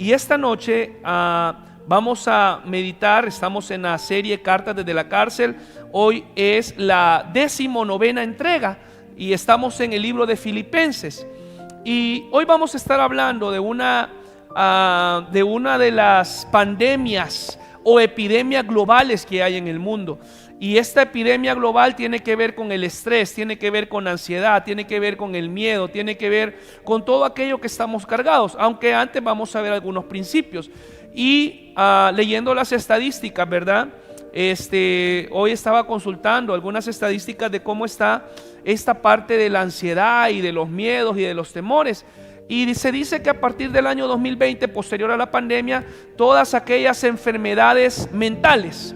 Y esta noche vamos a meditar. Estamos en la serie Cartas desde la cárcel. Hoy es la 19ª entrega y estamos en el libro de Filipenses. Y hoy vamos a estar hablando de una de las pandemias o epidemias globales que hay en el mundo. Y esta epidemia global tiene que ver con el estrés, tiene que ver con la ansiedad, tiene que ver con el miedo, tiene que ver con todo aquello que estamos cargados. Aunque antes vamos a ver algunos principios. Y leyendo las estadísticas, ¿verdad? Hoy estaba consultando algunas estadísticas de cómo está esta parte de la ansiedad y de los miedos y de los temores. Y se dice que a partir del año 2020, posterior a la pandemia, todas aquellas enfermedades mentales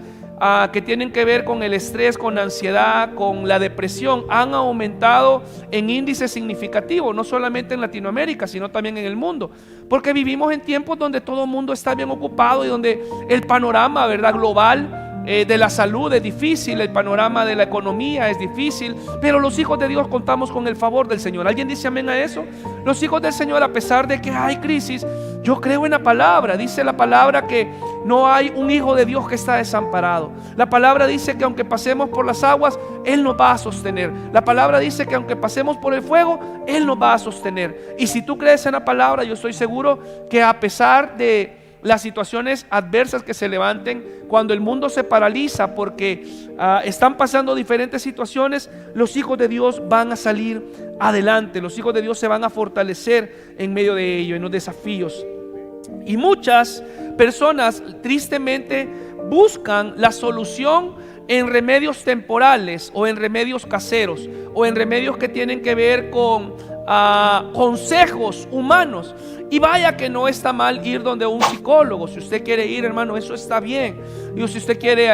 que tienen que ver con el estrés, con la ansiedad, con la depresión, han aumentado en índices significativos, no solamente en Latinoamérica, sino también en el mundo, porque vivimos en tiempos donde todo el mundo está bien ocupado y donde el panorama, ¿verdad?, global de la salud es difícil, el panorama de la economía es difícil, pero los hijos de Dios contamos con el favor del Señor. ¿Alguien dice amén a eso? Los hijos del Señor, a pesar de que hay crisis, yo creo en la palabra. Dice la palabra que no hay un hijo de Dios que está desamparado. La palabra dice que aunque pasemos por las aguas, Él nos va a sostener. La palabra dice que aunque pasemos por el fuego, Él nos va a sostener. Y si tú crees en la palabra, yo estoy seguro que a pesar de las situaciones adversas que se levanten, cuando el mundo se paraliza porque están pasando diferentes situaciones, los hijos de Dios van a salir adelante. Los hijos de Dios se van a fortalecer en medio de ello, en los desafíos. Y muchas personas tristemente buscan la solución en remedios temporales o en remedios caseros o en remedios que tienen que ver con consejos humanos. Y vaya que no está mal ir donde un psicólogo. Si usted quiere ir, hermano, eso está bien. Y si usted quiere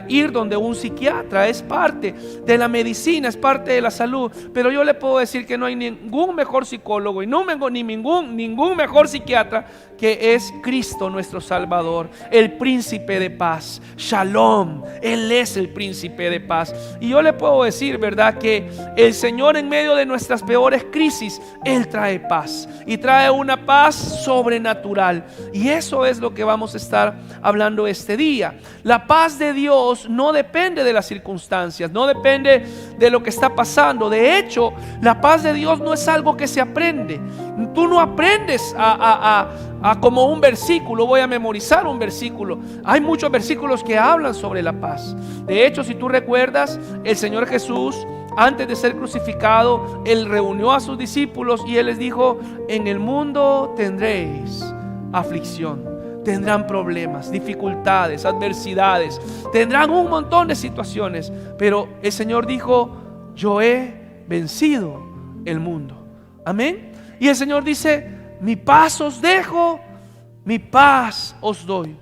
ir donde un psiquiatra, es parte de la medicina, es parte de la salud. Pero yo le puedo decir que no hay ningún mejor psicólogo y ningún mejor psiquiatra que es Cristo nuestro Salvador, el príncipe de paz. Shalom, Él es el príncipe de paz. Y yo le puedo decir, ¿verdad?, que el Señor en medio de nuestras peores crisis, Él trae paz. Y trae una paz sobrenatural. Y eso es lo que vamos a estar hablando este día. La paz de Dios no depende de las circunstancias, no depende de lo que está pasando. De hecho, la paz de Dios no es algo que se aprende. Tú no aprendes como un versículo, voy a memorizar un versículo. Hay muchos versículos que hablan sobre la paz. De hecho, si tú recuerdas, el Señor Jesús, antes de ser crucificado, Él reunió a sus discípulos y Él les dijo: en el mundo tendréis aflicción, tendrán problemas, dificultades, adversidades, tendrán un montón de situaciones, pero el Señor dijo: yo he vencido el mundo. Amén. Y el Señor dice: mi paz os dejo, mi paz os doy,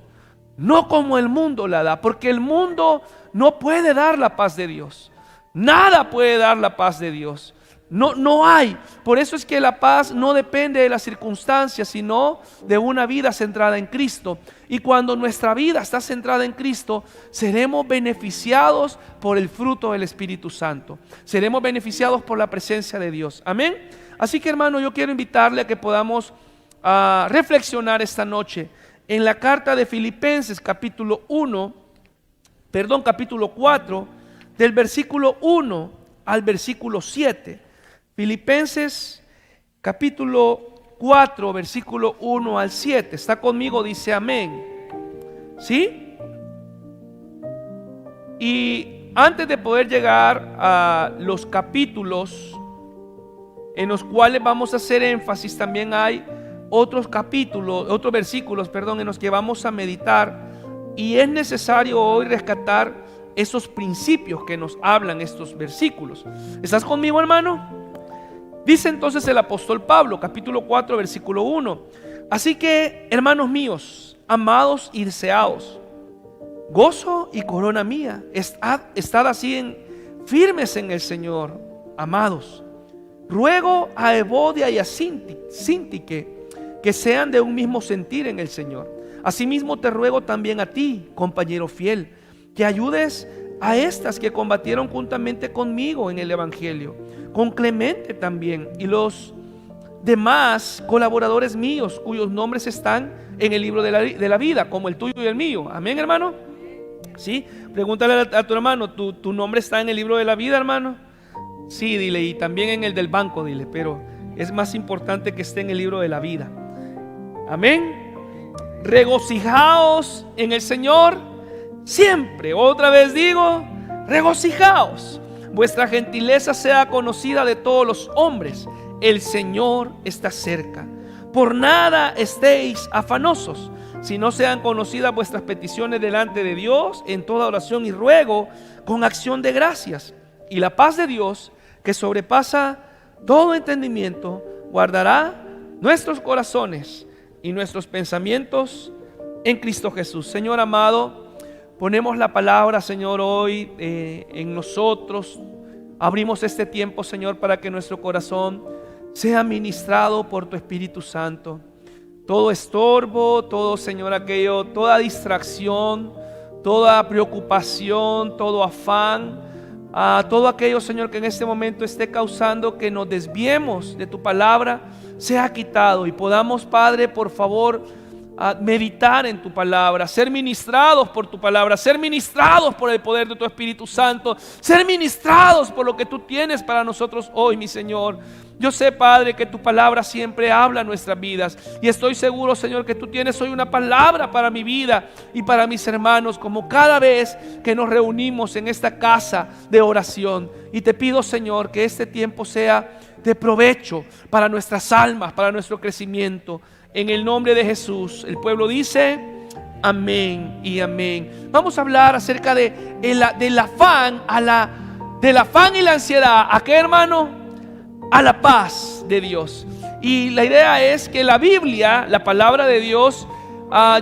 no como el mundo la da, porque el mundo no puede dar la paz de Dios. Nada puede dar la paz de Dios. No hay. Por eso es que la paz no depende de las circunstancias, sino de una vida centrada en Cristo. Y cuando nuestra vida está centrada en Cristo, seremos beneficiados por el fruto del Espíritu Santo. Seremos beneficiados por la presencia de Dios. Amén. Así que, hermano, yo quiero invitarle a que podamos reflexionar esta noche en la carta de Filipenses capítulo 4, del versículo 1 al versículo 7. Filipenses capítulo 4, versículo 1 al 7. ¿Está conmigo? Dice amén. ¿Sí? Y antes de poder llegar a los capítulos en los cuales vamos a hacer énfasis, también hay otros versículos, en los que vamos a meditar. Y es necesario hoy rescatar esos principios que nos hablan estos versículos. ¿Estás conmigo, hermano? Dice entonces el apóstol Pablo, capítulo 4, versículo 1: así que, hermanos míos, amados y deseados, gozo y corona mía, estad así firmes en el Señor, amados. Ruego a Evodia y a Síntique que sean de un mismo sentir en el Señor. Asimismo te ruego también a ti, compañero fiel, que ayudes a estas que combatieron juntamente conmigo en el Evangelio, con Clemente también y los demás colaboradores míos, cuyos nombres están en el libro de la vida, como el tuyo y el mío. Amén, hermano. ¿Sí? Pregúntale a tu hermano, ¿tu nombre está en el libro de la vida, hermano? Sí, dile, y también en el del banco, dile, pero es más importante que esté en el libro de la vida. Amén. Regocijaos en el Señor siempre. Otra vez digo, regocijaos. Vuestra gentileza sea conocida de todos los hombres. El Señor está cerca. Por nada estéis afanosos, sino sean conocidas vuestras peticiones delante de Dios en toda oración y ruego con acción de gracias. Y la paz de Dios, que sobrepasa todo entendimiento, guardará nuestros corazones y nuestros pensamientos en Cristo Jesús. Señor amado, ponemos la palabra, Señor, hoy en nosotros. Abrimos este tiempo, Señor, para que nuestro corazón sea ministrado por tu Espíritu Santo. Todo estorbo, todo, Señor, aquello, toda distracción, toda preocupación, todo afán, todo aquello, Señor, que en este momento esté causando que nos desviemos de tu palabra, sea quitado y podamos, Padre, por favor, meditar en tu palabra, ser ministrados por tu palabra, ser ministrados por el poder de tu Espíritu Santo, ser ministrados por lo que tú tienes para nosotros hoy, mi Señor. Yo sé, Padre, que tu palabra siempre habla en nuestras vidas y estoy seguro, Señor, que tú tienes hoy una palabra para mi vida y para mis hermanos, como cada vez que nos reunimos en esta casa de oración. Y te pido, Señor, que este tiempo sea de provecho para nuestras almas, para nuestro crecimiento. En el nombre de Jesús, el pueblo dice amén y amén. Vamos a hablar acerca del afán y la ansiedad. ¿A qué, hermano? A la paz de Dios. Y la idea es que la Biblia, la palabra de Dios,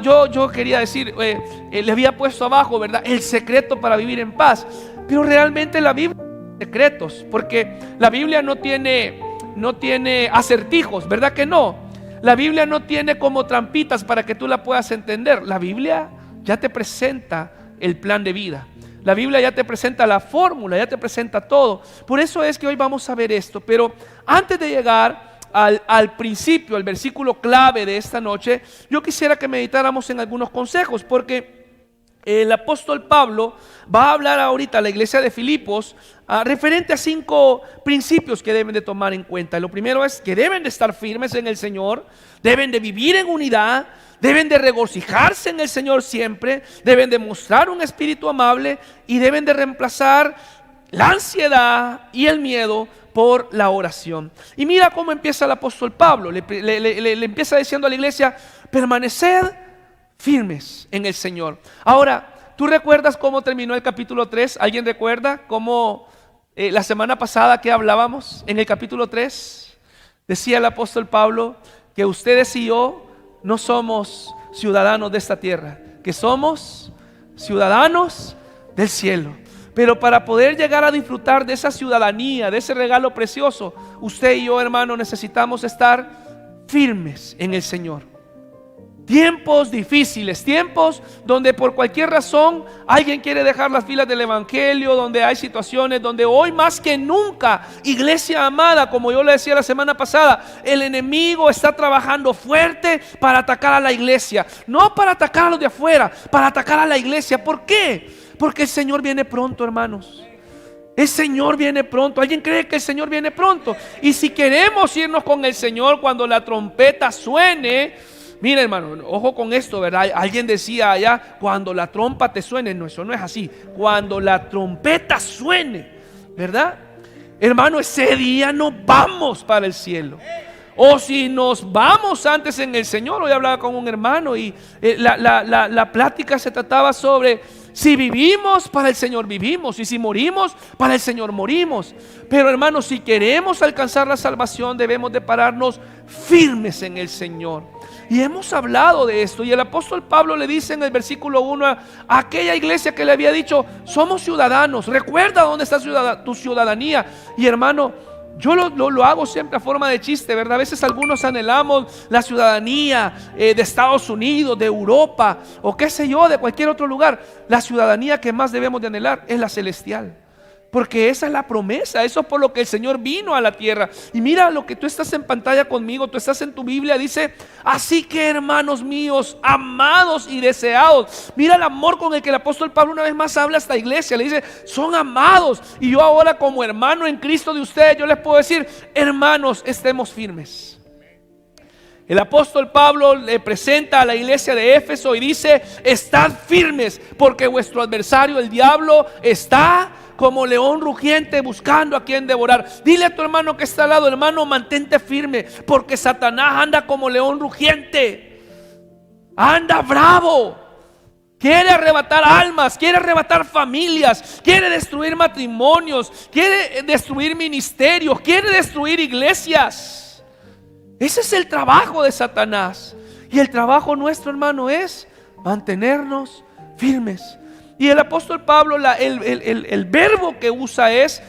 yo quería decir, le había puesto abajo, ¿verdad?, el secreto para vivir en paz. Pero realmente la Biblia tiene secretos, porque la Biblia no tiene acertijos, ¿verdad que no? La Biblia no tiene como trampitas para que tú la puedas entender. La Biblia ya te presenta el plan de vida. La Biblia ya te presenta la fórmula, ya te presenta todo. Por eso es que hoy vamos a ver esto. Pero antes de llegar al principio, al versículo clave de esta noche, yo quisiera que meditáramos en algunos consejos, porque el apóstol Pablo va a hablar ahorita a la iglesia de Filipos referente a 5 principios que deben de tomar en cuenta. Lo primero es que deben de estar firmes en el Señor, deben de vivir en unidad, deben de regocijarse en el Señor siempre, deben de mostrar un espíritu amable y deben de reemplazar la ansiedad y el miedo por la oración. Y mira cómo empieza el apóstol Pablo. Le empieza diciendo a la iglesia: permaneced firmes en el Señor. Ahora, ¿tú recuerdas cómo terminó el capítulo 3? ¿Alguien recuerda cómo la semana pasada que hablábamos en el capítulo 3? Decía el apóstol Pablo que ustedes y yo no somos ciudadanos de esta tierra, que somos ciudadanos del cielo. Pero para poder llegar a disfrutar de esa ciudadanía, de ese regalo precioso, usted y yo, hermano, necesitamos estar firmes en el Señor. Tiempos difíciles, tiempos donde por cualquier razón alguien quiere dejar las filas del evangelio, donde hay situaciones donde hoy más que nunca, iglesia amada, como yo le decía la semana pasada, el enemigo está trabajando fuerte para atacar a la iglesia, no para atacar a los de afuera, para atacar a la iglesia. ¿Por qué? Porque el Señor viene pronto, hermanos. El Señor viene pronto. ¿Alguien cree que el Señor viene pronto? Y si queremos irnos con el Señor cuando la trompeta suene, mira, hermano, ojo con esto, ¿verdad? Alguien decía allá, cuando la trompa te suene. No, eso no es así. Cuando la trompeta suene, ¿verdad? Hermano, ese día nos vamos para el cielo. O si nos vamos antes en el Señor. Hoy hablaba con un hermano y la plática se trataba sobre si vivimos, para el Señor vivimos, y si morimos, para el Señor morimos. Pero hermanos, si queremos alcanzar la salvación, debemos de pararnos firmes en el Señor. Y hemos hablado de esto, y el apóstol Pablo le dice en el versículo 1 a aquella iglesia que le había dicho: somos ciudadanos, recuerda dónde está tu ciudadanía. Y hermano, yo lo hago siempre a forma de chiste, ¿verdad? A veces algunos anhelamos la ciudadanía de Estados Unidos, de Europa, o qué sé yo, de cualquier otro lugar. La ciudadanía que más debemos de anhelar es la celestial. Porque esa es la promesa, eso es por lo que el Señor vino a la tierra. Y mira lo que tú estás en pantalla conmigo, tú estás en tu Biblia, dice: así que, hermanos míos, amados y deseados. Mira el amor con el que el apóstol Pablo una vez más habla a esta iglesia. Le dice: son amados. Y yo ahora, como hermano en Cristo de ustedes, yo les puedo decir: hermanos, estemos firmes. El apóstol Pablo le presenta a la iglesia de Éfeso y dice: estad firmes, porque vuestro adversario, el diablo, está como león rugiente buscando a quien devorar. Dile a tu hermano que está al lado: hermano, mantente firme, porque Satanás anda como león rugiente, anda bravo. Quiere arrebatar almas, quiere arrebatar familias, quiere destruir matrimonios, quiere destruir ministerios, quiere destruir iglesias. Ese es el trabajo de Satanás. Y el trabajo nuestro, hermano, es mantenernos firmes. Y el apóstol Pablo, el verbo que usa es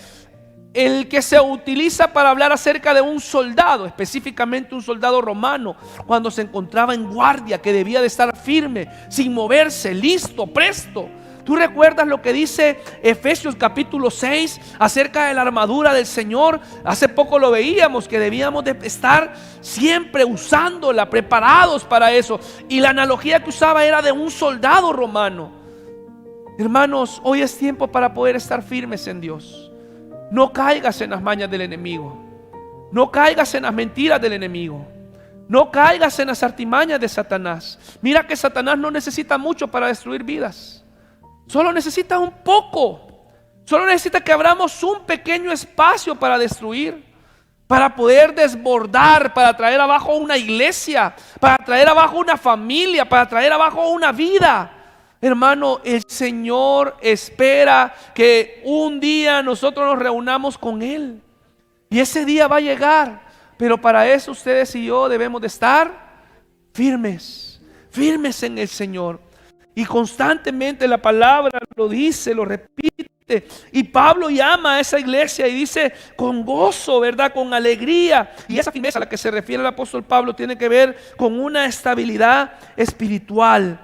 el que se utiliza para hablar acerca de un soldado, específicamente un soldado romano, cuando se encontraba en guardia, que debía de estar firme, sin moverse, listo, presto. ¿Tú recuerdas lo que dice Efesios capítulo 6 acerca de la armadura del Señor? Hace poco lo veíamos, que debíamos de estar siempre usándola, preparados para eso. Y la analogía que usaba era de un soldado romano. Hermanos, hoy es tiempo para poder estar firmes en Dios. No caigas en las mañas del enemigo. No caigas en las mentiras del enemigo. No caigas en las artimañas de Satanás. Mira que Satanás no necesita mucho para destruir vidas. Solo necesita un poco. Solo necesita que abramos un pequeño espacio para destruir, para poder desbordar, para traer abajo una iglesia, para traer abajo una familia, para traer abajo una vida. Hermano, el Señor espera que un día nosotros nos reunamos con Él. Y ese día va a llegar. Pero para eso ustedes y yo debemos de estar firmes, firmes en el Señor. Y constantemente la palabra lo dice, lo repite. Y Pablo llama a esa iglesia y dice: con gozo, ¿verdad? Con alegría. Y esa firmeza a la que se refiere el apóstol Pablo tiene que ver con una estabilidad espiritual,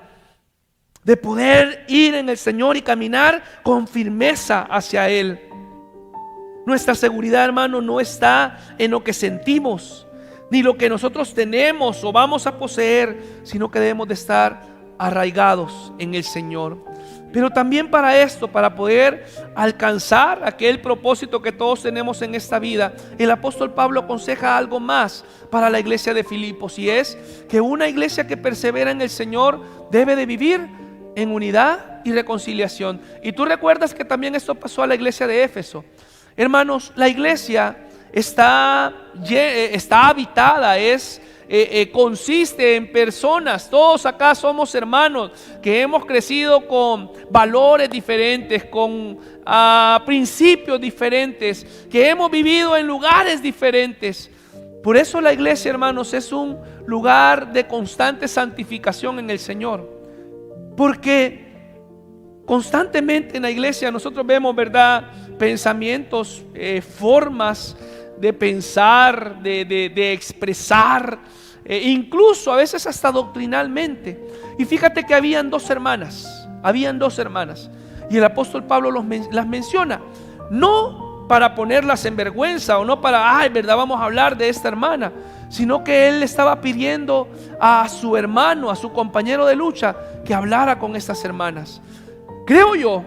de poder ir en el Señor y caminar con firmeza hacia Él. Nuestra seguridad, hermano, no está en lo que sentimos, ni lo que nosotros tenemos o vamos a poseer, sino que debemos de estar arraigados en el Señor. Pero también para esto, para poder alcanzar aquel propósito que todos tenemos en esta vida, el apóstol Pablo aconseja algo más para la iglesia de Filipos, y es que una iglesia que persevera en el Señor debe de vivir en unidad y reconciliación. Y tú recuerdas que también esto pasó a la iglesia de Éfeso. Hermanos, la iglesia está habitada, consiste en personas. Todos acá somos hermanos que hemos crecido con valores diferentes, con principios diferentes, que hemos vivido en lugares diferentes. Por eso la iglesia, hermanos, es un lugar de constante santificación en el Señor. Porque constantemente en la iglesia nosotros vemos, ¿verdad?, pensamientos, formas de pensar, de expresar, incluso a veces hasta doctrinalmente. Y fíjate que habían dos hermanas, y el apóstol Pablo las menciona, no para ponerlas en vergüenza o no para, ay, ¿verdad?, vamos a hablar de esta hermana, sino que él estaba pidiendo a su hermano, a su compañero de lucha, que hablara con estas hermanas. Creo yo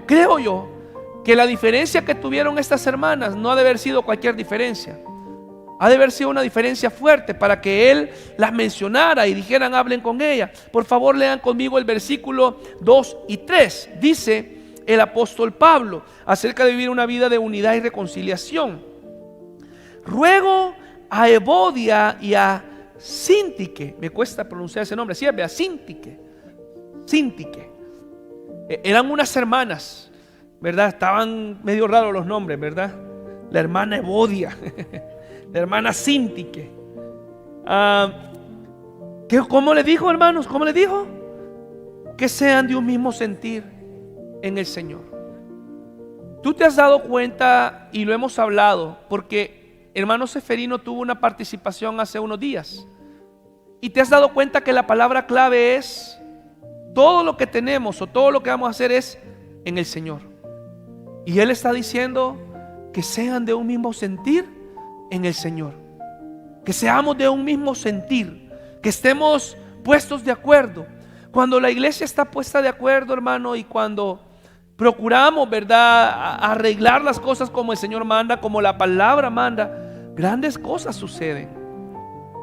que la diferencia que tuvieron estas hermanas no ha de haber sido cualquier diferencia. Ha de haber sido una diferencia fuerte para que él las mencionara y dijeran: hablen con ella. Por favor, lean conmigo el versículo 2 y 3. Dice el apóstol Pablo acerca de vivir una vida de unidad y reconciliación: ruego a Evodia y a Síntique. Me cuesta pronunciar ese nombre. Sí, a Síntique. Eran unas hermanas, ¿verdad? Estaban medio raros los nombres, ¿verdad? La hermana Evodia, la hermana Síntique. ¿Cómo le dijo, hermanos? ¿Cómo le dijo? Que sean de un mismo sentir en el Señor. Tú te has dado cuenta, y lo hemos hablado, porque hermano Seferino tuvo una participación hace unos días, y te has dado cuenta que la palabra clave es: todo lo que tenemos o todo lo que vamos a hacer es en el Señor. Y Él está diciendo que sean de un mismo sentir en el Señor. Que seamos de un mismo sentir, que estemos puestos de acuerdo. Cuando la iglesia está puesta de acuerdo, hermano, y cuando procuramos, ¿verdad?, arreglar las cosas como el Señor manda, como la palabra manda, grandes cosas suceden.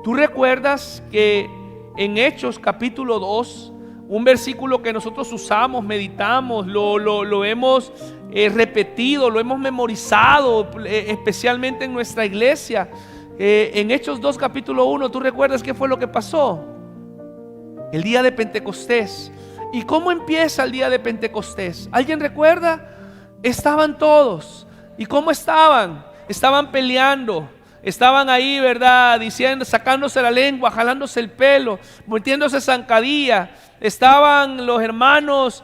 Tú recuerdas que en Hechos capítulo 2, un versículo que nosotros usamos, meditamos, lo hemos repetido, lo hemos memorizado, especialmente en nuestra iglesia. En Hechos 2 capítulo 1, ¿tú recuerdas qué fue lo que pasó? El día de Pentecostés. ¿Y cómo empieza el día de Pentecostés? ¿Alguien recuerda? Estaban todos. ¿Y cómo estaban? Estaban peleando. Estaban ahí, ¿verdad?, diciendo, sacándose la lengua, jalándose el pelo, metiéndose zancadilla. Estaban los hermanos,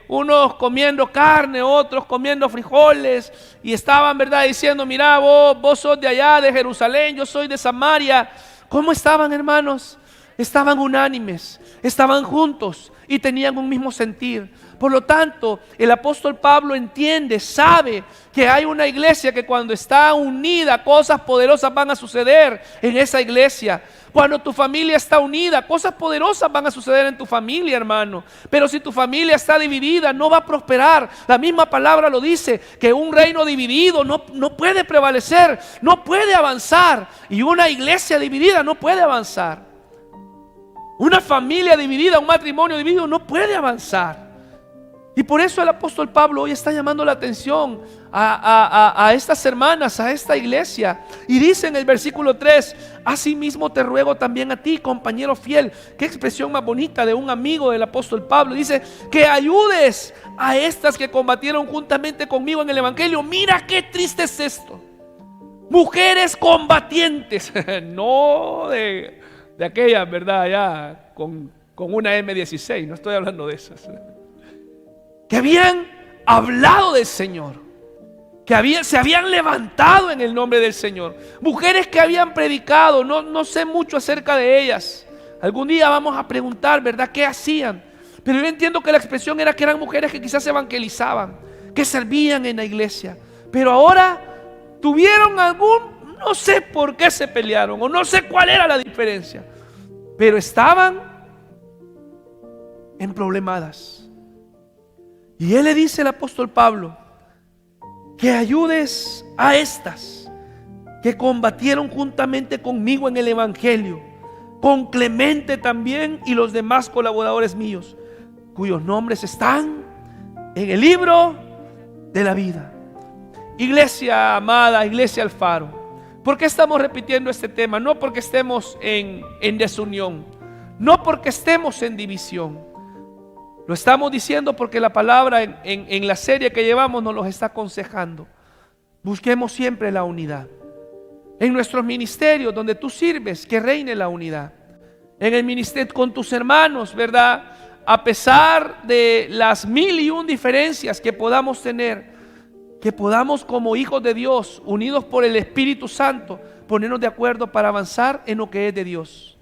unos comiendo carne, otros comiendo frijoles, y estaban, ¿verdad?, diciendo, mira, vos sos de allá, de Jerusalén, yo soy de Samaria. ¿Cómo estaban, hermanos? Estaban unánimes, estaban juntos y tenían un mismo sentir. Por lo tanto, el apóstol Pablo entiende, sabe que hay una iglesia que cuando está unida, cosas poderosas van a suceder en esa iglesia. Cuando tu familia está unida, cosas poderosas van a suceder en tu familia, hermano. Pero si tu familia está dividida, no va a prosperar. La misma palabra lo dice, que un reino dividido no puede prevalecer, no puede avanzar. Y una iglesia dividida no puede avanzar. Una familia dividida, un matrimonio dividido no puede avanzar. Y por eso el apóstol Pablo hoy está llamando la atención a estas hermanas, a esta iglesia. Y dice en el versículo 3, asimismo te ruego también a ti, compañero fiel. Qué expresión más bonita de un amigo del apóstol Pablo. Dice, que ayudes a estas que combatieron juntamente conmigo en el evangelio. Mira qué triste es esto. Mujeres combatientes. No de aquellas, ¿verdad? Ya con una M16, no estoy hablando de esas. Que habían hablado del Señor, que se habían levantado en el nombre del Señor. Mujeres que habían predicado, no sé mucho acerca de ellas. Algún día vamos a preguntar, ¿verdad?, qué hacían. Pero yo entiendo que la expresión era que eran mujeres que quizás evangelizaban, que servían en la iglesia. Pero ahora tuvieron no sé por qué se pelearon, o no sé cuál era la diferencia, pero estaban emproblemadas. Y él le dice al apóstol Pablo, que ayudes a estas que combatieron juntamente conmigo en el evangelio, con Clemente también y los demás colaboradores míos, cuyos nombres están en el libro de la vida. Iglesia amada, iglesia Alfaro, ¿por qué estamos repitiendo este tema? No porque estemos en desunión, no porque estemos en división. Lo estamos diciendo porque la palabra en la serie que llevamos nos los está aconsejando. Busquemos siempre la unidad. En nuestros ministerios donde tú sirves, que reine la unidad. En el ministerio con tus hermanos, ¿verdad? A pesar de las 1001 diferencias que podamos tener, que podamos como hijos de Dios, unidos por el Espíritu Santo, ponernos de acuerdo para avanzar en lo que es de Dios.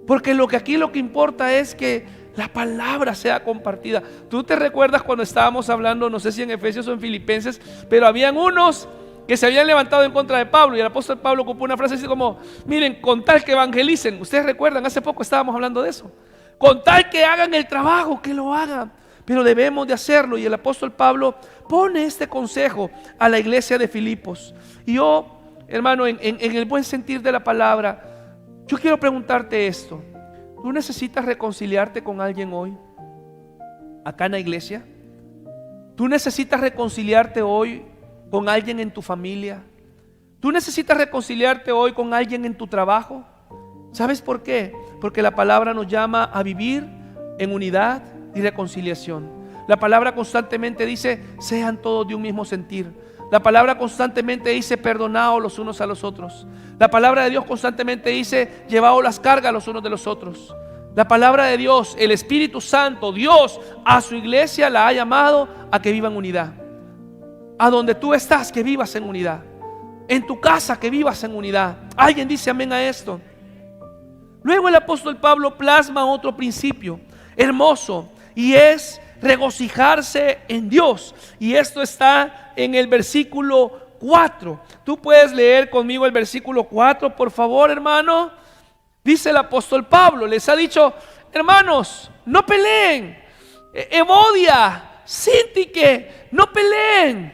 Porque lo que importa es que la palabra sea compartida. Tú te recuerdas cuando estábamos hablando, no sé si en Efesios o en Filipenses, pero habían unos que se habían levantado en contra de Pablo, y el apóstol Pablo ocupó una frase así como, miren, con tal que evangelicen. Ustedes recuerdan, hace poco estábamos hablando de eso. Con tal que hagan el trabajo, que lo hagan, pero debemos de hacerlo. Y el apóstol Pablo pone este consejo a la iglesia de Filipos. Y yo, hermano, en el buen sentir de la palabra, yo quiero preguntarte esto. ¿Tú necesitas reconciliarte con alguien hoy? Acá en la iglesia. ¿Tú necesitas reconciliarte hoy con alguien en tu familia? ¿Tú necesitas reconciliarte hoy con alguien en tu trabajo? ¿Sabes por qué? Porque la palabra nos llama a vivir en unidad y reconciliación. La palabra constantemente dice, sean todos de un mismo sentir. La palabra constantemente dice, perdonaos los unos a los otros. La palabra de Dios constantemente dice, llevaos las cargas los unos de los otros. La palabra de Dios, el Espíritu Santo, Dios a su iglesia la ha llamado a que viva en unidad. A donde tú estás, que vivas en unidad. En tu casa, que vivas en unidad. Alguien dice amén a esto. Luego el apóstol Pablo plasma otro principio hermoso, y es regocijarse en Dios. Y esto está en el versículo 4. Tú puedes leer conmigo el versículo 4, por favor, hermano. Dice el apóstol Pablo, les ha dicho: hermanos, no peleen. Evodia, Síntique, no peleen.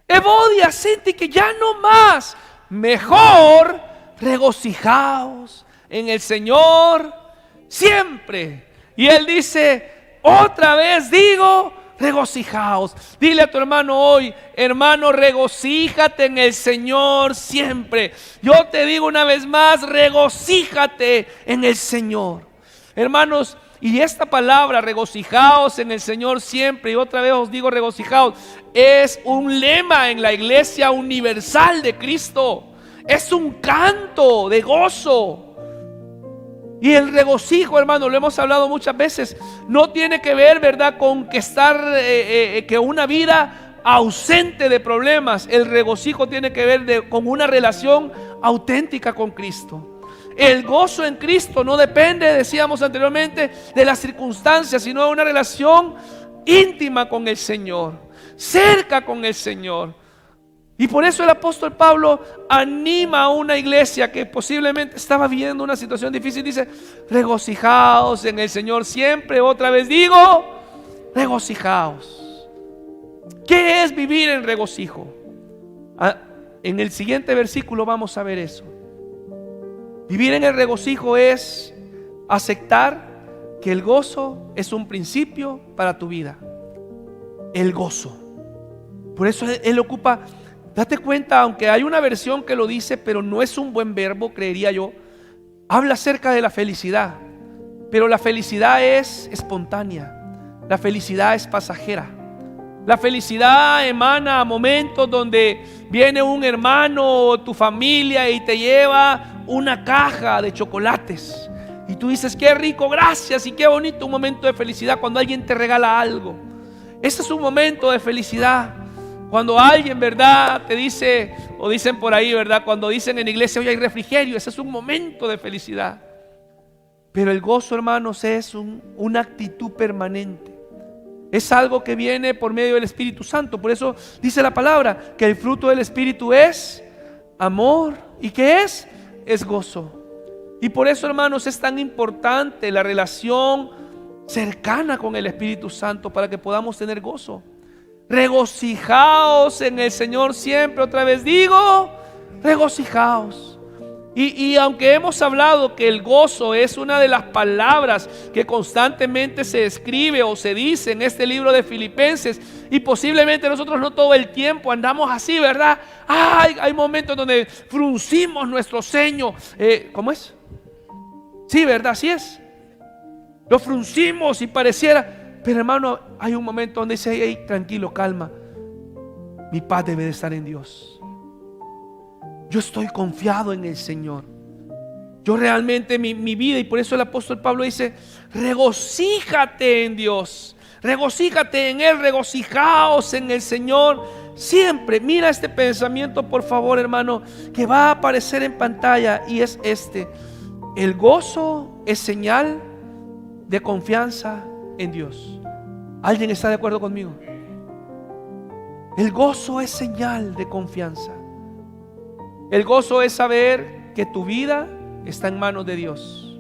Evodia, Síntique, ya no más. Mejor regocijaos en el Señor siempre. Y él dice: otra vez digo, regocijaos. Dile a tu hermano hoy: hermano, regocíjate en el Señor siempre. Yo te digo una vez más: regocíjate en el Señor. Hermanos, y esta palabra, regocijaos en el Señor siempre, y otra vez os digo regocijaos, es un lema en la iglesia universal de Cristo. Es un canto de gozo. Y el regocijo, hermano, lo hemos hablado muchas veces, no tiene que ver, ¿verdad?, con que que una vida ausente de problemas. El regocijo tiene que ver con una relación auténtica con Cristo. El gozo en Cristo no depende, decíamos anteriormente, de las circunstancias, sino de una relación íntima con el Señor, cerca con el Señor. Y por eso el apóstol Pablo anima a una iglesia que posiblemente estaba viviendo una situación difícil. Dice: regocijaos en el Señor siempre. Otra vez digo, regocijaos. ¿Qué es vivir en regocijo? En el siguiente versículo vamos a ver eso. Vivir en el regocijo es aceptar que el gozo es un principio para tu vida. El gozo. Por eso él ocupa, date cuenta, aunque hay una versión que lo dice, pero no es un buen verbo, creería yo. Habla acerca de la felicidad, pero la felicidad es espontánea. La felicidad es pasajera. La felicidad emana a momentos donde viene un hermano o tu familia y te lleva una caja de chocolates y tú dices: qué rico, gracias, y qué bonito. Un momento de felicidad cuando alguien te regala algo. Ese es un momento de felicidad. Cuando alguien, ¿verdad?, te dice, o dicen por ahí, ¿verdad?, cuando dicen en la iglesia: hoy hay refrigerio. Ese es un momento de felicidad. Pero el gozo, hermanos, es una actitud permanente. Es algo que viene por medio del Espíritu Santo. Por eso dice la palabra que el fruto del Espíritu es amor. ¿Y qué es? Es gozo. Y por eso, hermanos, es tan importante la relación cercana con el Espíritu Santo para que podamos tener gozo. Regocijaos en el Señor siempre. Otra vez digo, regocijaos. Y aunque hemos hablado que el gozo es una de las palabras que constantemente se escribe o se dice en este libro de Filipenses, y posiblemente nosotros no todo el tiempo andamos así, ¿verdad? Hay momentos donde fruncimos nuestro ceño. ¿Cómo es? Sí, ¿verdad? Así es. Lo fruncimos y pareciera. Pero, hermano, hay un momento donde dice: hey, tranquilo, calma. Mi paz debe de estar en Dios. Yo estoy confiado en el Señor. Yo realmente mi vida, y por eso el apóstol Pablo dice: regocíjate en Dios, regocíjate en Él, regocijaos en el Señor siempre. Mira este pensamiento, por favor, hermano, que va a aparecer en pantalla, y es este: el gozo es señal de confianza en Dios. ¿Alguien está de acuerdo conmigo? El gozo es señal de confianza. El gozo es saber que tu vida está en manos de Dios.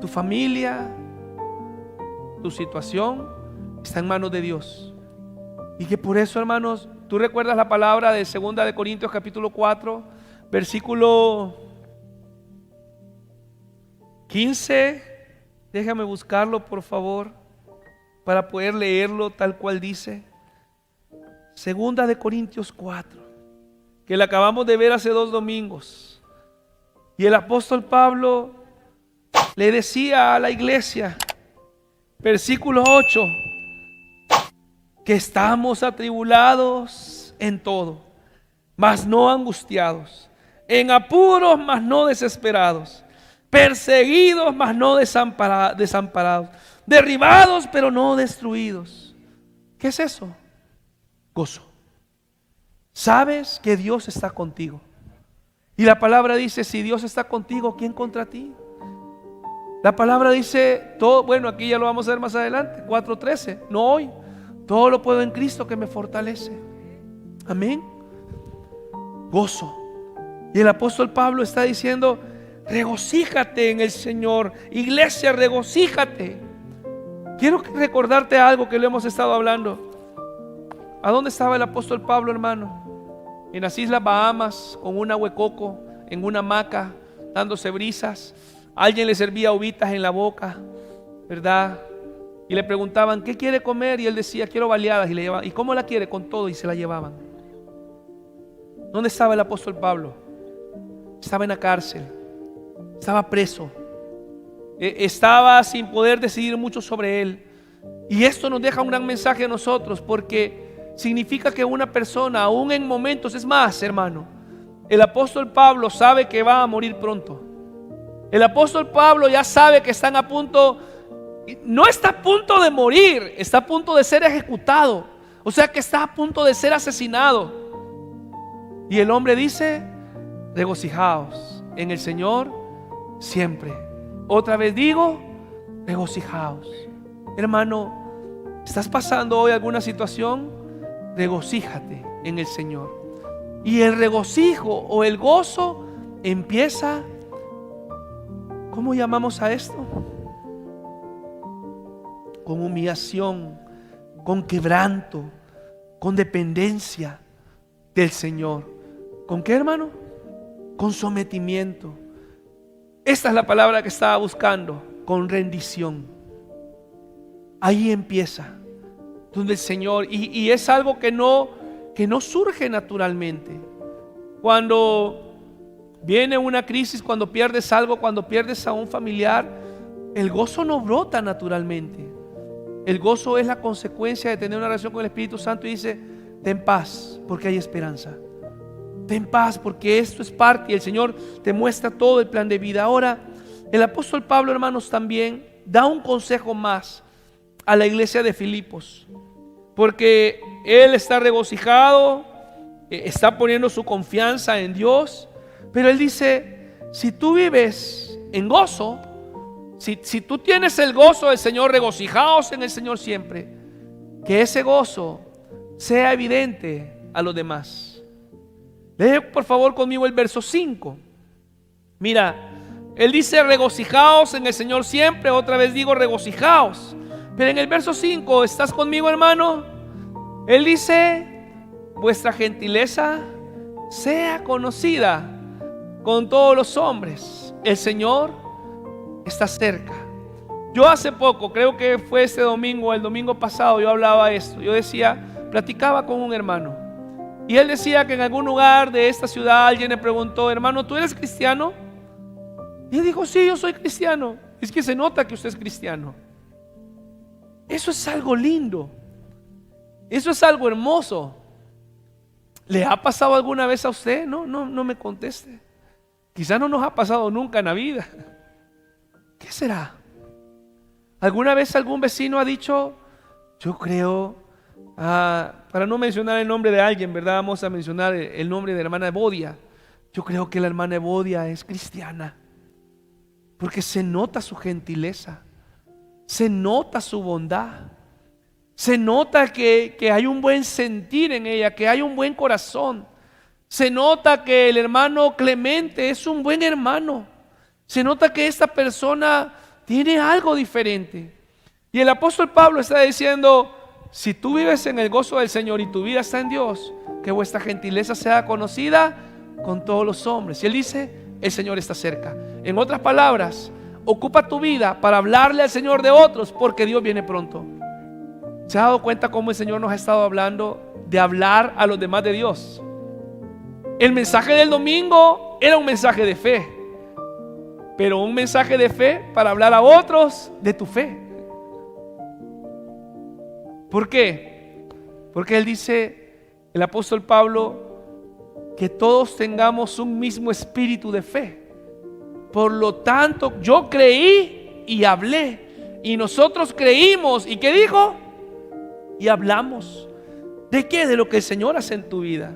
Tu familia, tu situación está en manos de Dios. Y que por eso, hermanos, tú recuerdas la palabra de 2 de Corintios capítulo 4, versículo 15. Déjame buscarlo, por favor, para poder leerlo tal cual dice. 2 de Corintios 4, que la acabamos de ver hace 2 domingos. Y el apóstol Pablo le decía a la iglesia, versículo 8, que estamos atribulados en todo, mas no angustiados, en apuros, mas no desesperados, perseguidos, mas no desamparados, derribados, pero no destruidos. ¿Qué es eso? Gozo. Sabes que Dios está contigo. Y la palabra dice: si Dios está contigo, ¿quién contra ti? La palabra dice todo, bueno, aquí ya lo vamos a ver más adelante, 4:13, no hoy. Todo lo puedo en Cristo que me fortalece. Amén. Gozo. Y el apóstol Pablo está diciendo: regocíjate en el Señor. Iglesia, regocíjate. Quiero recordarte algo que lo hemos estado hablando. ¿A dónde estaba el apóstol Pablo, hermano? En las Islas Bahamas, con una huecoco, en una hamaca, dándose brisas. Alguien le servía uvitas en la boca, ¿verdad? Y le preguntaban: ¿qué quiere comer? Y él decía: quiero baleadas. Y le llevaban: ¿y cómo la quiere? Con todo. Y se la llevaban. ¿Dónde estaba el apóstol Pablo? Estaba en la cárcel. Estaba preso. Estaba sin poder decidir mucho sobre él. Y esto nos deja un gran mensaje a nosotros, porque significa que una persona, aún en momentos, es más, hermano, el apóstol Pablo sabe que va a morir pronto. El apóstol Pablo ya sabe que están a punto, no está a punto de morir, está a punto de ser ejecutado. O sea que está a punto de ser asesinado. Y el hombre dice: regocijaos en el Señor siempre. Otra vez digo: regocijaos. Hermano, ¿estás pasando hoy alguna situación? Regocíjate en el Señor. Y el regocijo o el gozo empieza, ¿cómo llamamos a esto? Con humillación, con quebranto, con dependencia del Señor. ¿Con qué, hermano? Con sometimiento. Esta es la palabra que estaba buscando. Con rendición. Ahí empieza, donde el Señor, y es algo que no surge naturalmente. Cuando viene una crisis, cuando pierdes algo, cuando pierdes a un familiar, el gozo no brota naturalmente. El gozo es la consecuencia de tener una relación con el Espíritu Santo. Y dice: ten paz porque hay esperanza. Ten paz porque esto es parte, y el Señor te muestra todo el plan de vida. Ahora, el apóstol Pablo, hermanos, también da un consejo más a la iglesia de Filipos, porque él está regocijado, está poniendo su confianza en Dios, pero él dice: si tú vives en gozo, si tú tienes el gozo del Señor, regocijaos en el Señor siempre, que ese gozo sea evidente a los demás. Lee por favor conmigo el verso 5. Mira, él dice: regocijaos en el Señor siempre. Otra vez digo: regocijaos. Pero en el verso 5, ¿estás conmigo, hermano? Él dice: vuestra gentileza sea conocida con todos los hombres. El Señor está cerca. Yo hace poco, creo que fue este domingo, el domingo pasado, yo hablaba esto. Yo decía, platicaba con un hermano, y él decía que en algún lugar de esta ciudad alguien le preguntó: hermano, ¿tú eres cristiano? Y él dijo: sí, yo soy cristiano. Es que se nota que usted es cristiano. Eso es algo lindo. Eso es algo hermoso. ¿Le ha pasado alguna vez a usted? No me conteste. Quizás no nos ha pasado nunca en la vida. ¿Qué será? ¿Alguna vez algún vecino ha dicho: yo creo, para no mencionar el nombre de alguien, ¿verdad? Vamos a mencionar el nombre de la hermana Evodia. Yo creo que la hermana Evodia es cristiana, porque se nota su gentileza, se nota su bondad, se nota que hay un buen sentir en ella, que hay un buen corazón. Se nota que el hermano Clemente es un buen hermano. Se nota que esta persona tiene algo diferente. Y el apóstol Pablo está diciendo: si tú vives en el gozo del Señor y tu vida está en Dios, que vuestra gentileza sea conocida con todos los hombres. Y él dice: el Señor está cerca. En otras palabras, ocupa tu vida para hablarle al Señor de otros, porque Dios viene pronto. ¿Se ha dado cuenta cómo el Señor nos ha estado hablando de hablar a los demás de Dios? El mensaje del domingo era un mensaje de fe, pero un mensaje de fe para hablar a otros de tu fe. ¿Por qué? Porque él dice, el apóstol Pablo, que todos tengamos un mismo espíritu de fe. Por lo tanto, yo creí y hablé, y nosotros creímos. ¿Y qué dijo? Y hablamos. ¿De qué? De lo que el Señor hace en tu vida.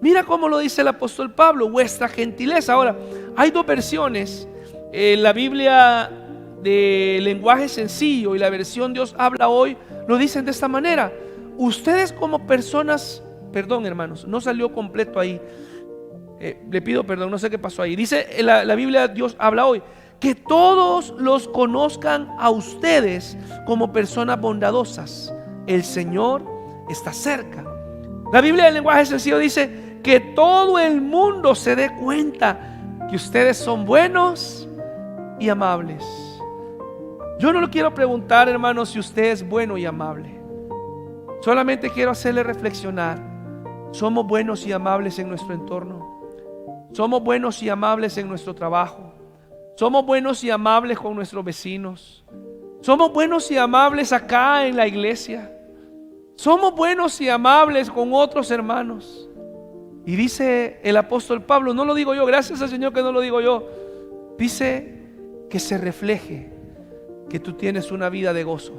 Mira cómo lo dice el apóstol Pablo: vuestra gentileza. Ahora, hay dos versiones. La Biblia de lenguaje sencillo y la versión Dios habla hoy lo dicen de esta manera: ustedes como personas, perdón hermanos, no salió completo ahí, le pido perdón, no sé qué pasó ahí. Dice la Biblia Dios habla hoy: que todos los conozcan a ustedes como personas bondadosas, el Señor está cerca. La Biblia del lenguaje sencillo dice que todo el mundo se dé cuenta que ustedes son buenos y amables. Yo no le quiero preguntar, hermano, si usted es bueno y amable. Solamente quiero hacerle reflexionar. Somos buenos y amables en nuestro entorno. Somos buenos y amables en nuestro trabajo. Somos buenos y amables con nuestros vecinos. Somos buenos y amables acá en la iglesia. Somos buenos y amables con otros hermanos. Y dice el apóstol Pablo, no lo digo yo, gracias al Señor que no lo digo yo, dice que se refleje que tú tienes una vida de gozo,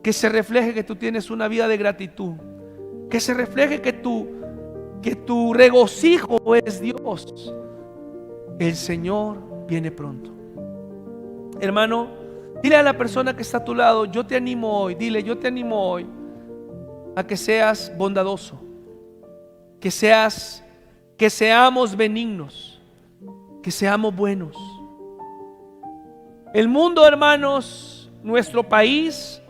que se refleje que tú tienes una vida de gratitud, que se refleje que tu regocijo es Dios. El Señor viene pronto. Hermano, dile a la persona que está a tu lado: yo te animo hoy, dile, yo te animo hoy a que seas bondadoso, que seamos benignos, que seamos buenos. El mundo, hermanos, nuestro país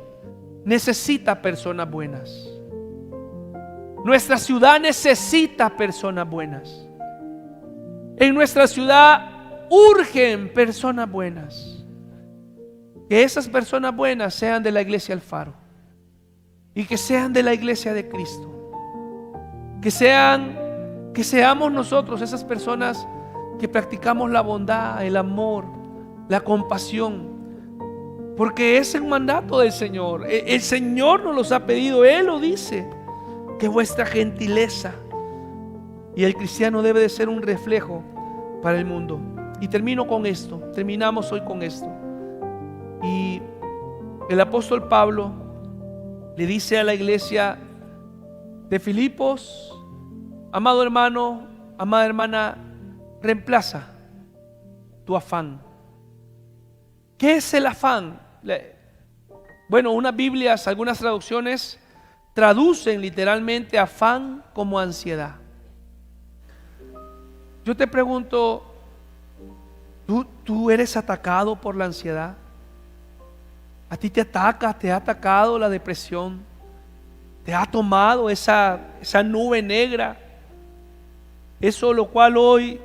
necesita personas buenas. Nuestra ciudad necesita personas buenas. En nuestra ciudad urgen personas buenas. Que esas personas buenas sean de la iglesia El Faro y que sean de la iglesia de Cristo. Que seamos nosotros esas personas que practicamos la bondad, el amor, la compasión, porque es el mandato del Señor. El Señor nos los ha pedido, Él lo dice, que vuestra gentileza, y el cristiano debe de ser un reflejo para el mundo. Y termino con esto, terminamos hoy con esto. Y el apóstol Pablo le dice a la iglesia de Filipos: amado hermano, amada hermana, reemplaza tu afán. ¿Qué es el afán? Bueno, unas Biblias, algunas traducciones traducen literalmente afán como ansiedad. Yo te pregunto, ¿tú eres atacado por la ansiedad? ¿A ti te ha atacado la depresión? ¿Te ha tomado esa nube negra? Eso lo cual hoy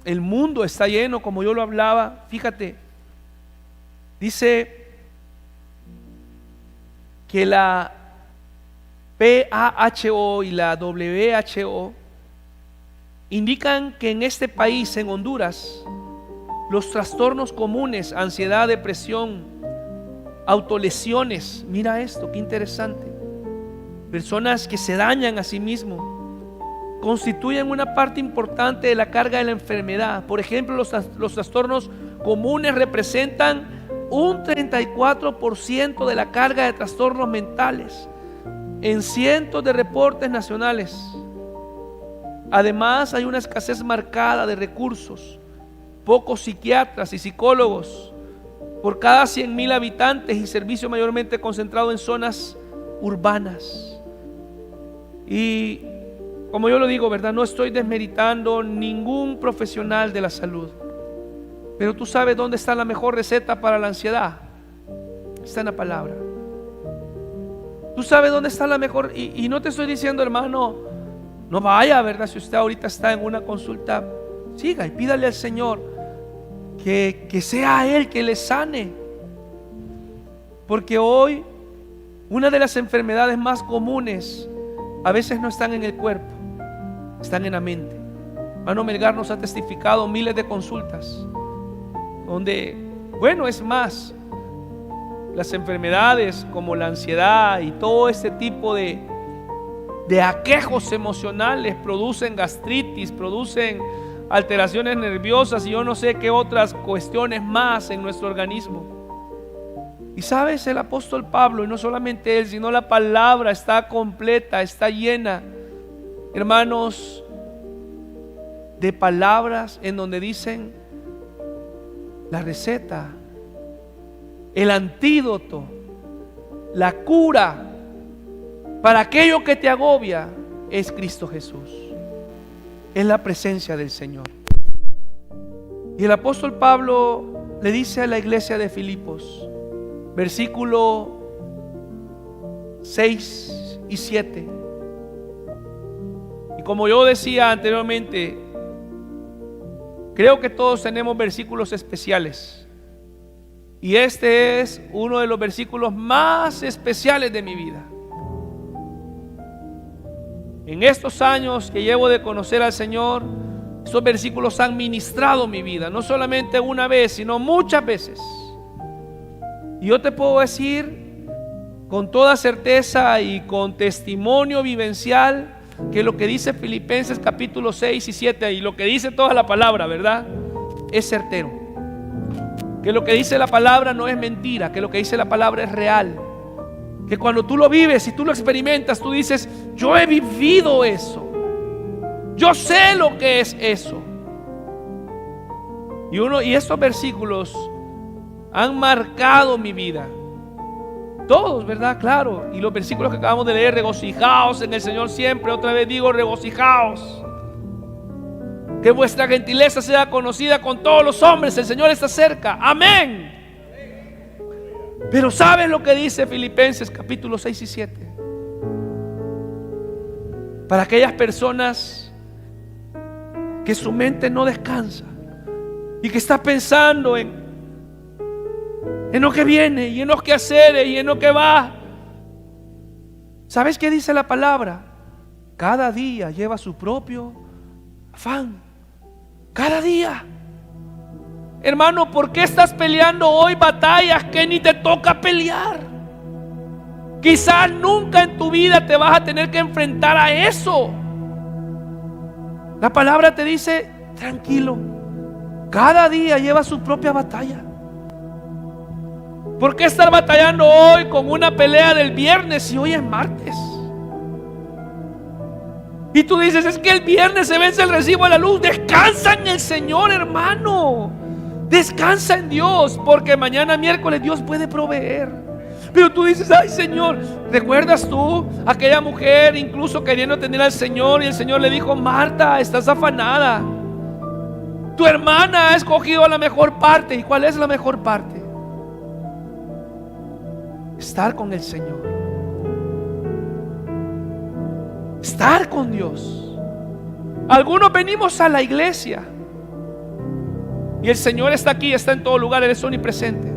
el mundo está lleno, como yo lo hablaba. Fíjate, dice que la PAHO y la WHO indican que en este país, en Honduras, los trastornos comunes, ansiedad, depresión, autolesiones, mira esto, qué interesante, personas que se dañan a sí mismos, constituyen una parte importante de la carga de la enfermedad. Por ejemplo, los trastornos comunes representan un 34% de la carga de trastornos mentales en cientos de reportes nacionales. Además, hay una escasez marcada de recursos, pocos psiquiatras y psicólogos por cada 100,000 habitantes, y servicio mayormente concentrado en zonas urbanas. Y como yo lo digo, ¿verdad? No estoy desmeritando ningún profesional de la salud, pero tú sabes dónde está la mejor receta para la ansiedad. Está en la palabra. Tú sabes dónde está la mejor, y no te estoy diciendo, hermano, no vaya, ¿verdad? Si usted ahorita está en una consulta, siga y pídale al Señor que sea Él que le sane. Porque hoy una de las enfermedades más comunes a veces no están en el cuerpo, están en la mente. Hermano Melgar nos ha testificado miles de consultas donde, bueno, es más, las enfermedades como la ansiedad y todo este tipo de aquejos emocionales producen gastritis, producen alteraciones nerviosas y yo no sé qué otras cuestiones más en nuestro organismo. Y sabes, el apóstol Pablo, y no solamente él, sino la palabra está completa, está llena, hermanos, de palabras en donde dicen la receta, el antídoto, la cura para aquello que te agobia es Cristo Jesús. Es la presencia del Señor. Y el apóstol Pablo le dice a la iglesia de Filipos, versículo 6 y 7. Y como yo decía anteriormente, creo que todos tenemos versículos especiales. Y este es uno de los versículos más especiales de mi vida. En estos años que llevo de conocer al Señor, estos versículos han ministrado mi vida, no solamente una vez, sino muchas veces. Y yo te puedo decir con toda certeza y con testimonio vivencial que lo que dice Filipenses capítulo 6 y 7 y lo que dice toda la palabra, ¿verdad?, es certero. Que lo que dice la palabra no es mentira, que lo que dice la palabra es real. Que cuando tú lo vives y tú lo experimentas, tú dices: yo he vivido eso, yo sé lo que es eso. Y estos versículos han marcado mi vida. Todos, ¿verdad? Claro. Y los versículos que acabamos de leer: regocijaos en el Señor siempre. Otra vez digo: regocijaos. Que vuestra gentileza sea conocida con todos los hombres. El Señor está cerca. Amén. Pero ¿sabes lo que dice Filipenses capítulo 6 y 7? Para aquellas personas que su mente no descansa y que está pensando en lo que viene y en lo que hacer y en lo que va. ¿Sabes qué dice la palabra? Cada día lleva su propio afán. Cada día. Hermano, ¿por qué estás peleando hoy batallas que ni te toca pelear? Quizás nunca en tu vida te vas a tener que enfrentar a eso. La palabra te dice: tranquilo, cada día lleva su propia batalla. ¿Por qué estar batallando hoy con una pelea del viernes si hoy es martes? Y tú dices: es que el viernes se vence el recibo de la luz. Descansa en el Señor, hermano. Descansa en Dios, porque mañana miércoles Dios puede proveer. Pero tú dices: ay, Señor, ¿recuerdas tú aquella mujer incluso queriendo tener al Señor? Y el Señor le dijo: Marta, estás afanada. Tu hermana ha escogido la mejor parte. ¿Y cuál es la mejor parte? Estar con el Señor, estar con Dios. Algunos venimos a la iglesia y el Señor está aquí, está en todo lugar, Él es omnipresente.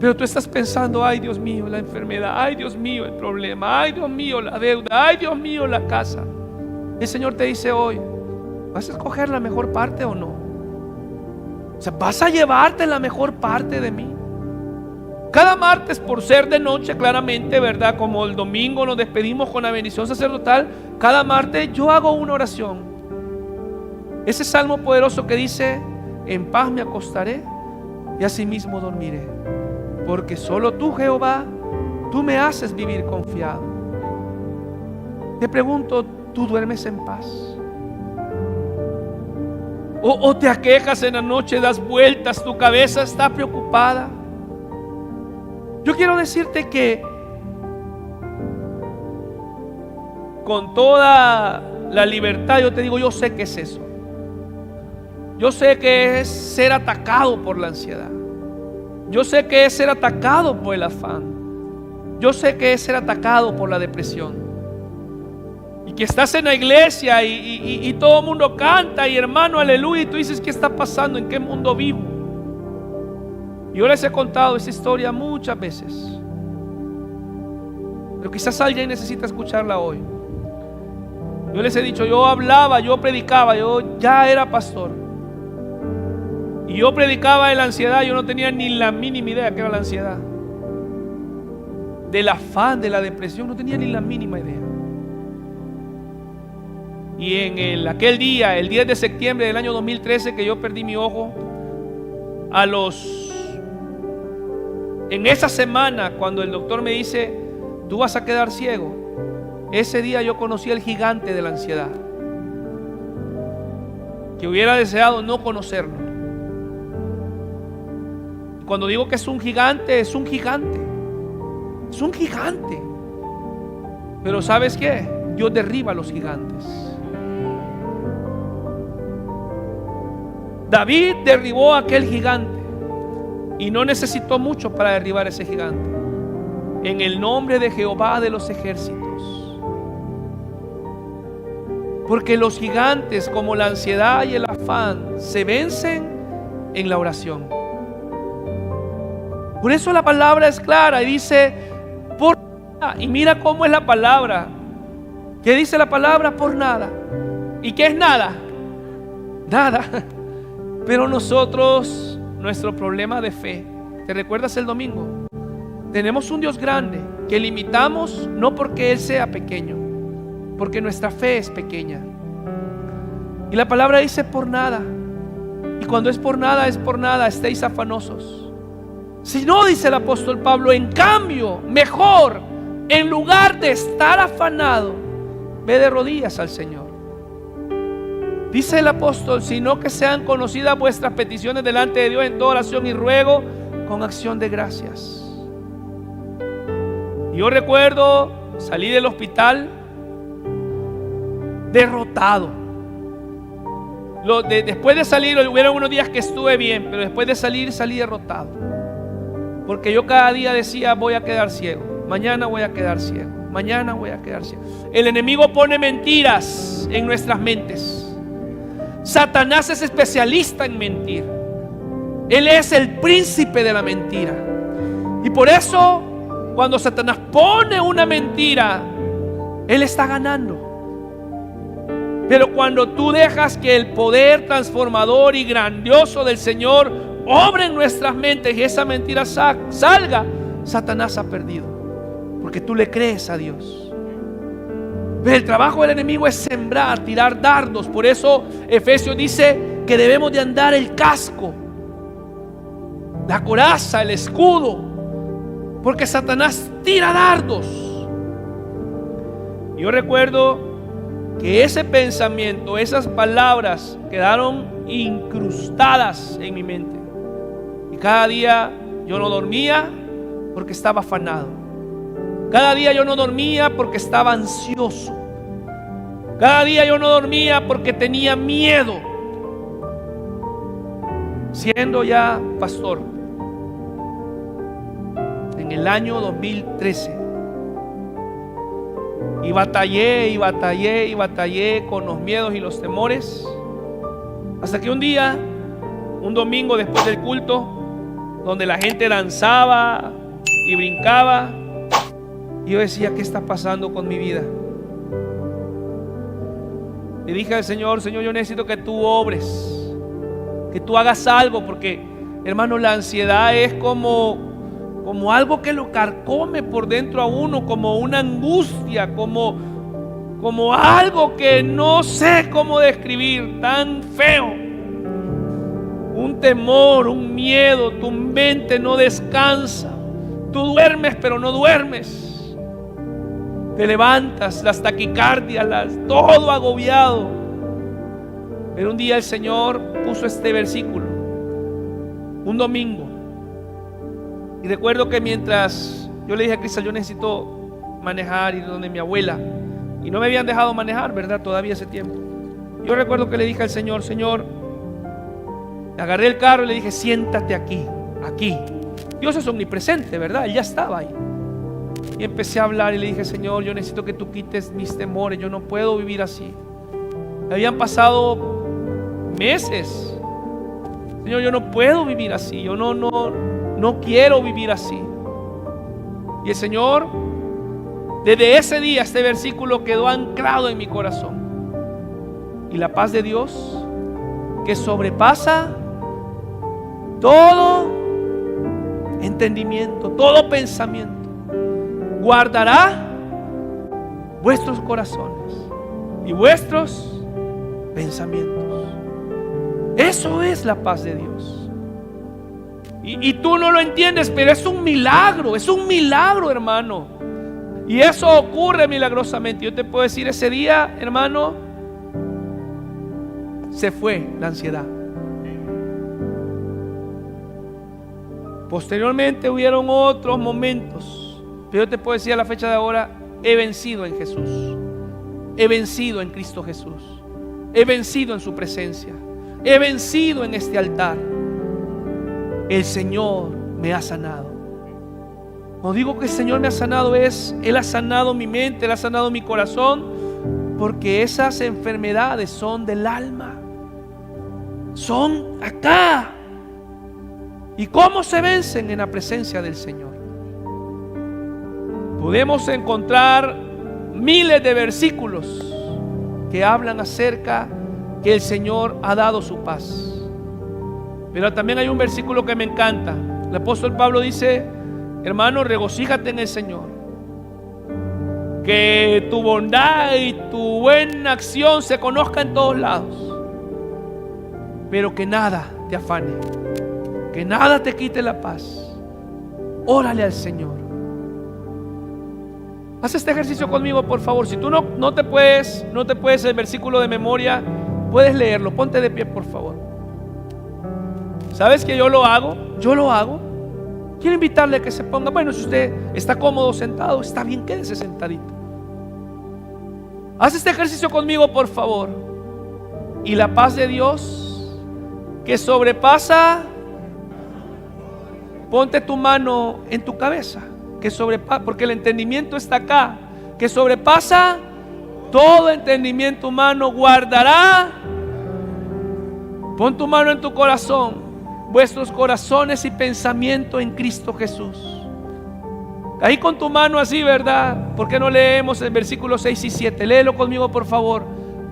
Pero tú estás pensando: ay, Dios mío, la enfermedad, ay, Dios mío, el problema, ay, Dios mío, la deuda, ay, Dios mío, la casa. El Señor te dice hoy: ¿vas a escoger la mejor parte o no? O sea, ¿vas a llevarte la mejor parte de mí? Cada martes, por ser de noche, claramente, ¿verdad? Como el domingo nos despedimos con la bendición sacerdotal, cada martes yo hago una oración. Ese salmo poderoso que dice: en paz me acostaré y asimismo dormiré, porque solo tú, Jehová, tú me haces vivir confiado. Te pregunto: ¿tú duermes en paz? ¿O te aquejas en la noche, das vueltas, tu cabeza está preocupada? Yo quiero decirte que con toda la libertad yo te digo: yo sé que es eso. Yo sé que es ser atacado por la ansiedad. Yo sé que es ser atacado por el afán. Yo sé que es ser atacado por la depresión. Y que estás en la iglesia y todo el mundo canta y hermano, aleluya, y tú dices: ¿qué está pasando? ¿En qué mundo vivo? Yo les he contado esta historia muchas veces, pero quizás alguien necesita escucharla hoy. Yo les he dicho: yo hablaba, yo predicaba, yo ya era pastor, y yo predicaba de la ansiedad. Yo no tenía ni la mínima idea que era la ansiedad, del afán, de la depresión, no tenía ni la mínima idea. Y en aquel día, el 10 de septiembre del año 2013, que yo perdí mi ojo, en esa semana, cuando el doctor me dice: tú vas a quedar ciego, ese día yo conocí al gigante de la ansiedad, que hubiera deseado no conocerlo. cuando digo que es un gigante, es un gigante. Es un gigante. Pero ¿sabes qué? Dios derriba a los gigantes. David derribó a aquel gigante y no necesitó mucho para derribar ese gigante. En el nombre de Jehová de los ejércitos. Porque los gigantes, como la ansiedad y el afán, se vencen en la oración. Por eso la palabra es clara y dice por nada. Y mira cómo es la palabra. ¿Qué dice la palabra? Por nada. ¿Y qué es nada? Nada. Pero nosotros, nuestro problema de fe, ¿te recuerdas el domingo? Tenemos un Dios grande que limitamos no porque Él sea pequeño, porque nuestra fe es pequeña. Y la palabra dice por nada. Y cuando es por nada, estéis afanosos. Si no, dice el apóstol Pablo, en cambio, mejor, en lugar de estar afanado, ve de rodillas al Señor. Dice el apóstol, sino que sean conocidas vuestras peticiones delante de Dios en toda oración y ruego con acción de gracias. Yo recuerdo salir del hospital derrotado. Después de salir, hubieron unos días que estuve bien, pero después de salir salí derrotado. Porque yo cada día decía, voy a quedar ciego, mañana voy a quedar ciego, mañana voy a quedar ciego. El enemigo pone mentiras en nuestras mentes. Satanás es especialista en mentir. Él es el príncipe de la mentira. Y por eso, cuando Satanás pone una mentira, él está ganando. Pero cuando tú dejas que el poder transformador y grandioso del Señor obre en nuestras mentes y esa mentira salga, Satanás ha perdido. Porque tú le crees a Dios. El trabajo del enemigo es sembrar, tirar dardos. Por eso Efesios dice que debemos de andar el casco, la coraza, el escudo, porque Satanás tira dardos. Yo recuerdo que ese pensamiento, esas palabras quedaron incrustadas en mi mente. Y cada día yo no dormía porque estaba afanado. Cada día yo no dormía porque estaba ansioso. Cada día yo no dormía porque tenía miedo. Siendo ya pastor en el año 2013, y batallé con los miedos y los temores, hasta que un día, un domingo después del culto, donde la gente danzaba y brincaba, y yo decía, ¿qué está pasando con mi vida? Le dije al Señor, Señor, yo necesito que tú obres, que tú hagas algo, porque, hermano, la ansiedad es como algo que lo carcome por dentro a uno, como una angustia, como algo que no sé cómo describir, tan feo. Un temor, un miedo, tu mente no descansa. Tú duermes pero no duermes. Te levantas, las taquicardias, todo agobiado. Pero un día el Señor puso este versículo, un domingo. Y recuerdo que mientras yo le dije a Cristal, yo necesito manejar, ir donde mi abuela, y no me habían dejado manejar, ¿verdad? Todavía ese tiempo. Yo recuerdo que le dije al Señor, Señor, agarré el carro y le dije, siéntate aquí. Dios es omnipresente, ¿verdad? Él ya estaba ahí. Y empecé a hablar y le dije, Señor, yo necesito que tú quites mis temores, yo no puedo vivir así. Habían pasado meses. Señor, yo no puedo vivir así, yo no quiero vivir así. Y el Señor, desde ese día, este versículo quedó anclado en mi corazón. Y la paz de Dios, que sobrepasa todo entendimiento, todo pensamiento, guardará vuestros corazones y vuestros pensamientos. Eso es la paz de Dios. Y tú no lo entiendes, pero es un milagro, hermano. Y eso ocurre milagrosamente. Yo te puedo decir, ese día, hermano, se fue la ansiedad. Posteriormente hubieron otros momentos, pero yo te puedo decir a la fecha de ahora, he vencido en Jesús, he vencido en Cristo Jesús, he vencido en su presencia, he vencido en este altar. El Señor me ha sanado. No digo que el Señor me ha sanado, Él ha sanado mi mente, Él ha sanado mi corazón, porque esas enfermedades son del alma, son acá. ¿Y cómo se vencen? En la presencia del Señor. Podemos encontrar miles de versículos que hablan acerca que el Señor ha dado su paz. Pero también hay un versículo que me encanta. El apóstol Pablo dice: hermano, regocíjate en el Señor, que tu bondad y tu buena acción se conozca en todos lados, pero que nada te afane, que nada te quite la paz. Órale al Señor. Haz este ejercicio conmigo, por favor. Si tú no te puedes el versículo de memoria, puedes leerlo. Ponte de pie, por favor. ¿Sabes que yo lo hago? Yo lo hago. Quiero invitarle a que se ponga. Bueno, si usted está cómodo sentado, está bien, quédese sentadito. Haz este ejercicio conmigo, por favor. Y la paz de Dios, que sobrepasa, ponte tu mano en tu cabeza, que sobrepasa, porque el entendimiento está acá, que sobrepasa todo entendimiento humano, guardará. Pon tu mano en tu corazón, vuestros corazones y pensamientos en Cristo Jesús. Ahí con tu mano así, ¿verdad? ¿Por qué no leemos el versículo 6 y 7? Léelo conmigo, por favor.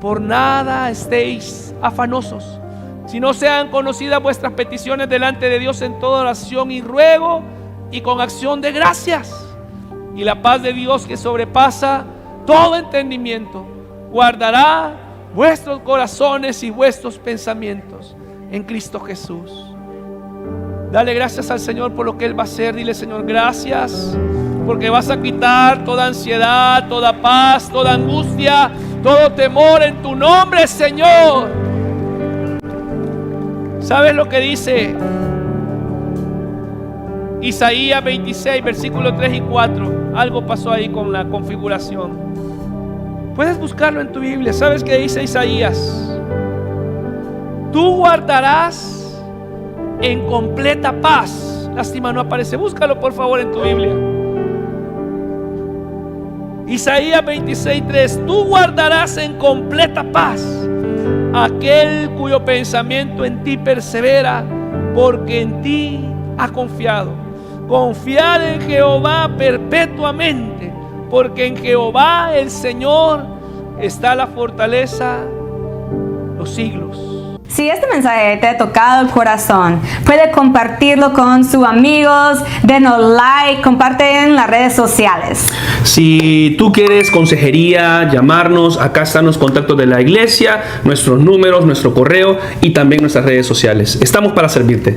Por nada estéis afanosos, si no sean conocidas vuestras peticiones delante de Dios en toda oración y ruego y con acción de gracias. Y la paz de Dios, que sobrepasa todo entendimiento, guardará vuestros corazones y vuestros pensamientos en Cristo Jesús. Dale gracias al Señor por lo que Él va a hacer. Dile: Señor, gracias, porque vas a quitar toda ansiedad, toda paz, toda angustia, todo temor en tu nombre, Señor. ¿Sabes lo que dice Isaías 26, versículos 3 y 4? Algo pasó ahí con la configuración. Puedes buscarlo en tu Biblia. ¿Sabes qué dice Isaías? Tú guardarás en completa paz. Lástima no aparece. Búscalo por favor en tu Biblia. Isaías 26:3. Tú guardarás en completa paz aquel cuyo pensamiento en ti persevera, porque en ti ha confiado. Confiad en Jehová perpetuamente, porque en Jehová el Señor está la fortaleza, los siglos. Si este mensaje te ha tocado el corazón, puede compartirlo con sus amigos, denos like, comparte en las redes sociales. Si tú quieres consejería, llamarnos, acá están los contactos de la iglesia, nuestros números, nuestro correo y también nuestras redes sociales. Estamos para servirte.